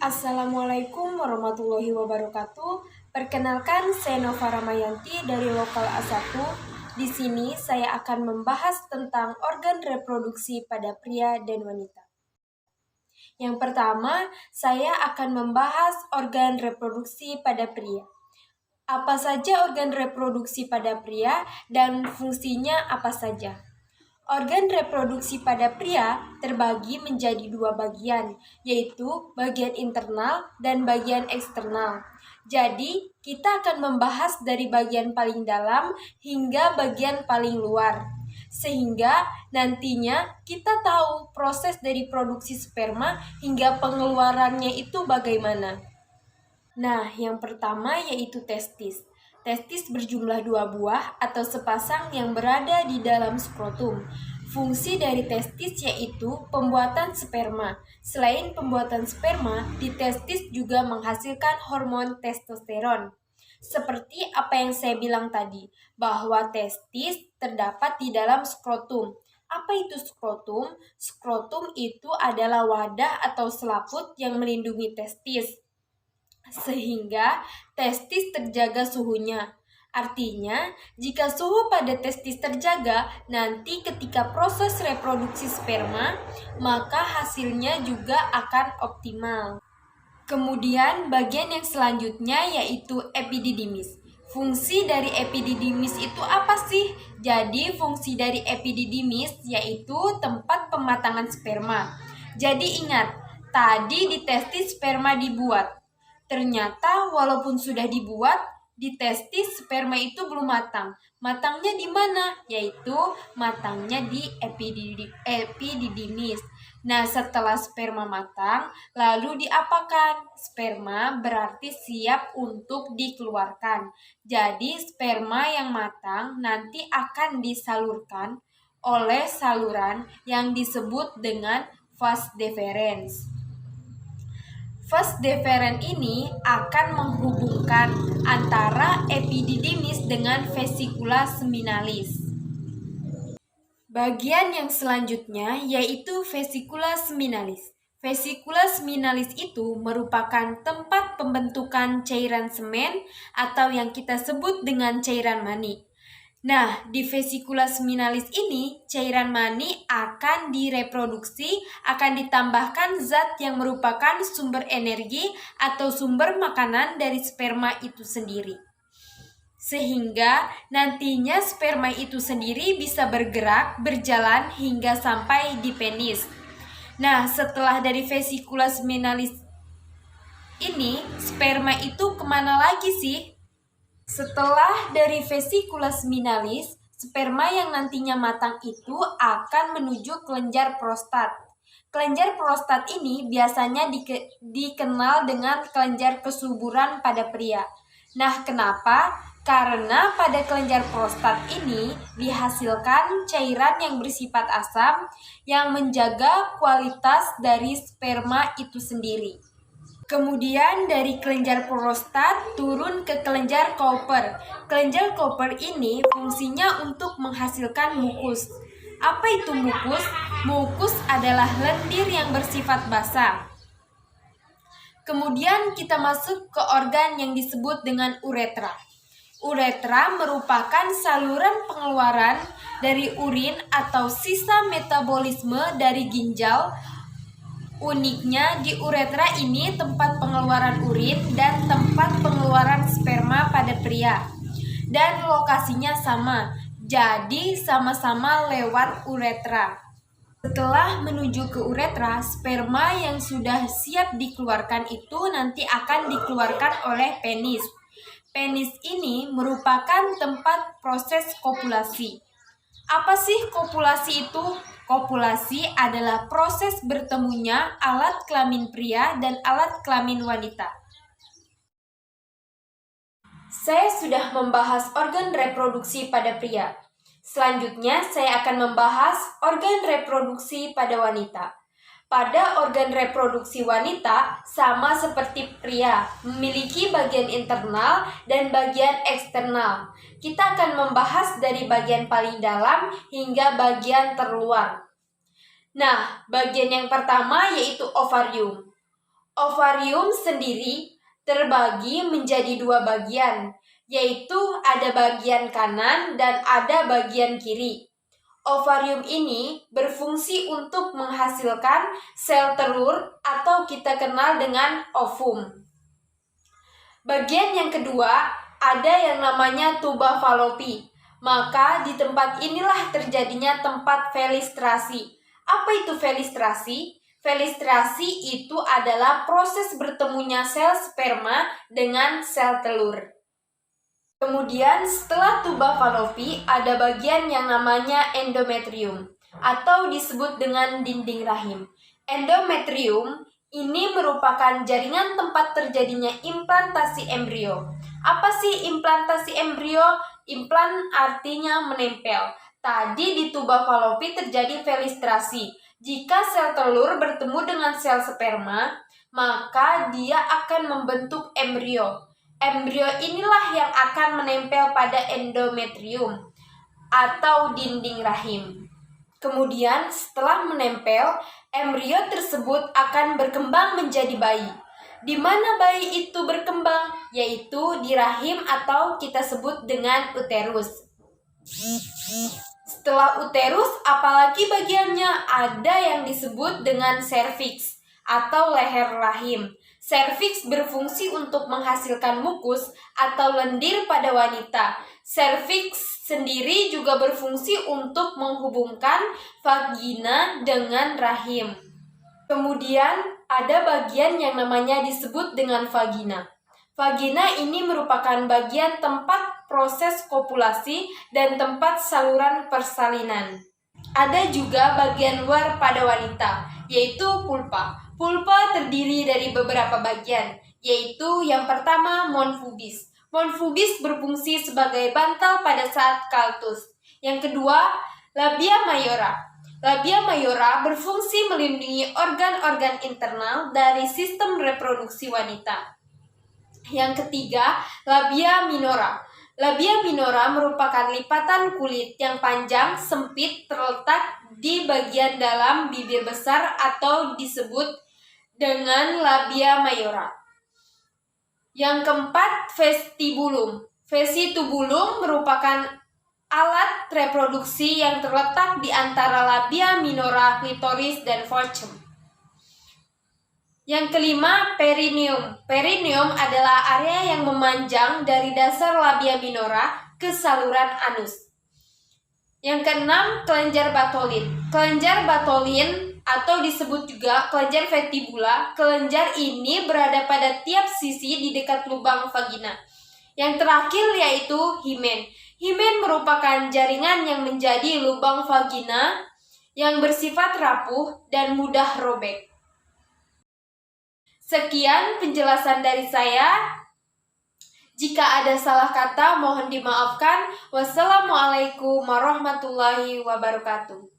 Assalamualaikum warahmatullahi wabarakatuh. Perkenalkan, saya Nova Ramayanti dari Lokal A1. Di sini saya akan membahas tentang organ reproduksi pada pria dan wanita. Yang pertama, saya akan membahas organ reproduksi pada pria. Apa saja organ reproduksi pada pria dan fungsinya apa saja? Organ reproduksi pada pria terbagi menjadi dua bagian, yaitu bagian internal dan bagian eksternal. Jadi, kita akan membahas dari bagian paling dalam hingga bagian paling luar. Sehingga nantinya kita tahu proses dari produksi sperma hingga pengeluarannya itu bagaimana. Nah, yang pertama yaitu testis. Testis berjumlah 2 buah atau sepasang yang berada di dalam skrotum. Fungsi dari testis yaitu pembuatan sperma. Selain pembuatan sperma, di testis juga menghasilkan hormon testosteron. Seperti apa yang saya bilang tadi, bahwa testis terdapat di dalam skrotum. Apa itu skrotum? Skrotum itu adalah wadah atau selaput yang melindungi testis, sehingga testis terjaga suhunya. Artinya, jika suhu pada testis terjaga, nanti ketika proses reproduksi sperma, maka hasilnya juga akan optimal. Kemudian bagian yang selanjutnya yaitu epididymis. Fungsi dari epididymis itu apa sih? Jadi fungsi dari epididymis yaitu tempat pematangan sperma. Jadi ingat, tadi di testis sperma dibuat. Ternyata walaupun sudah dibuat, di testis sperma itu belum matang. Matangnya di mana? Yaitu matangnya di epididymis. Nah, setelah sperma matang, lalu diapakan? Sperma berarti siap untuk dikeluarkan. Jadi, sperma yang matang nanti akan disalurkan oleh saluran yang disebut dengan vas deferens. Vas deferens ini akan menghubungkan antara epididymis dengan vesikula seminalis. Bagian yang selanjutnya yaitu vesikula seminalis. Vesikula seminalis itu merupakan tempat pembentukan cairan semen atau yang kita sebut dengan cairan mani. Nah, di vesikula seminalis ini, cairan mani akan direproduksi, akan ditambahkan zat yang merupakan sumber energi atau sumber makanan dari sperma itu sendiri. Sehingga nantinya sperma itu sendiri bisa bergerak, berjalan hingga sampai di penis. Nah, setelah dari vesikula seminalis ini, sperma itu kemana lagi sih? Setelah dari vesikula seminalis, sperma yang nantinya matang itu akan menuju kelenjar prostat. Kelenjar prostat ini biasanya dikenal dengan kelenjar kesuburan pada pria. Nah, kenapa? Karena pada kelenjar prostat ini dihasilkan cairan yang bersifat asam yang menjaga kualitas dari sperma itu sendiri. Kemudian dari kelenjar prostat turun ke kelenjar Cowper. Kelenjar Cowper ini fungsinya untuk menghasilkan mukus. Apa itu mukus? Mukus adalah lendir yang bersifat basah. Kemudian kita masuk ke organ yang disebut dengan uretra. Uretra merupakan saluran pengeluaran dari urin atau sisa metabolisme dari ginjal. Uniknya di uretra ini tempat pengeluaran urin dan tempat pengeluaran sperma pada pria. Dan lokasinya sama, jadi sama-sama lewat uretra. Setelah menuju ke uretra, sperma yang sudah siap dikeluarkan itu nanti akan dikeluarkan oleh penis. Penis ini merupakan tempat proses kopulasi. Apa sih kopulasi itu? Kopulasi adalah proses bertemunya alat kelamin pria dan alat kelamin wanita. Saya sudah membahas organ reproduksi pada pria. Selanjutnya, saya akan membahas organ reproduksi pada wanita. Pada organ reproduksi wanita, sama seperti pria, memiliki bagian internal dan bagian eksternal. Kita akan membahas dari bagian paling dalam hingga bagian terluar. Nah, bagian yang pertama yaitu ovarium. Ovarium sendiri terbagi menjadi dua bagian, yaitu ada bagian kanan dan ada bagian kiri. Ovarium ini berfungsi untuk menghasilkan sel telur atau kita kenal dengan ovum. Bagian yang kedua ada yang namanya tuba Fallopi. Maka di tempat inilah terjadinya tempat felistrasi. Apa itu felistrasi? Felistrasi itu adalah proses bertemunya sel sperma dengan sel telur. Kemudian setelah tuba Fallopi ada bagian yang namanya endometrium atau disebut dengan dinding rahim. Endometrium ini merupakan jaringan tempat terjadinya implantasi embrio. Apa sih implantasi embrio? Implan artinya menempel. Tadi di tuba Fallopi terjadi felistrasi. Jika sel telur bertemu dengan sel sperma, maka dia akan membentuk embrio. Embrio inilah yang akan menempel pada endometrium atau dinding rahim. Kemudian setelah menempel, embrio tersebut akan berkembang menjadi bayi. Di mana bayi itu berkembang? Yaitu di rahim atau kita sebut dengan uterus. Setelah uterus, apalagi bagiannya? Ada yang disebut dengan serviks atau leher rahim. Serviks berfungsi untuk menghasilkan mukus atau lendir pada wanita. Serviks sendiri juga berfungsi untuk menghubungkan vagina dengan rahim. Kemudian ada bagian yang namanya disebut dengan vagina. Vagina ini merupakan bagian tempat proses kopulasi dan tempat saluran persalinan. Ada juga bagian luar pada wanita, yaitu pulpa. Pulpa terdiri dari beberapa bagian, yaitu yang pertama mons pubis. Mons pubis berfungsi sebagai bantal pada saat kaltus. Yang kedua, labia mayora. Labia mayora berfungsi melindungi organ-organ internal dari sistem reproduksi wanita. Yang ketiga, labia minora. Labia minora merupakan lipatan kulit yang panjang, sempit, terletak di bagian dalam bibir besar atau disebut dengan labia mayora. Yang keempat, vestibulum. Vestibulum merupakan alat reproduksi yang terletak di antara labia minora, klitoris, dan fovum. Yang kelima, perineum. Perineum adalah area yang memanjang dari dasar labia minora ke saluran anus. Yang keenam, kelenjar Bartholin. Kelenjar Bartholin atau disebut juga kelenjar vestibula. Kelenjar ini berada pada tiap sisi di dekat lubang vagina. Yang terakhir yaitu himen. Himen merupakan jaringan yang menjadi lubang vagina yang bersifat rapuh dan mudah robek. Sekian penjelasan dari saya. Jika ada salah kata, mohon dimaafkan. Wassalamualaikum warahmatullahi wabarakatuh.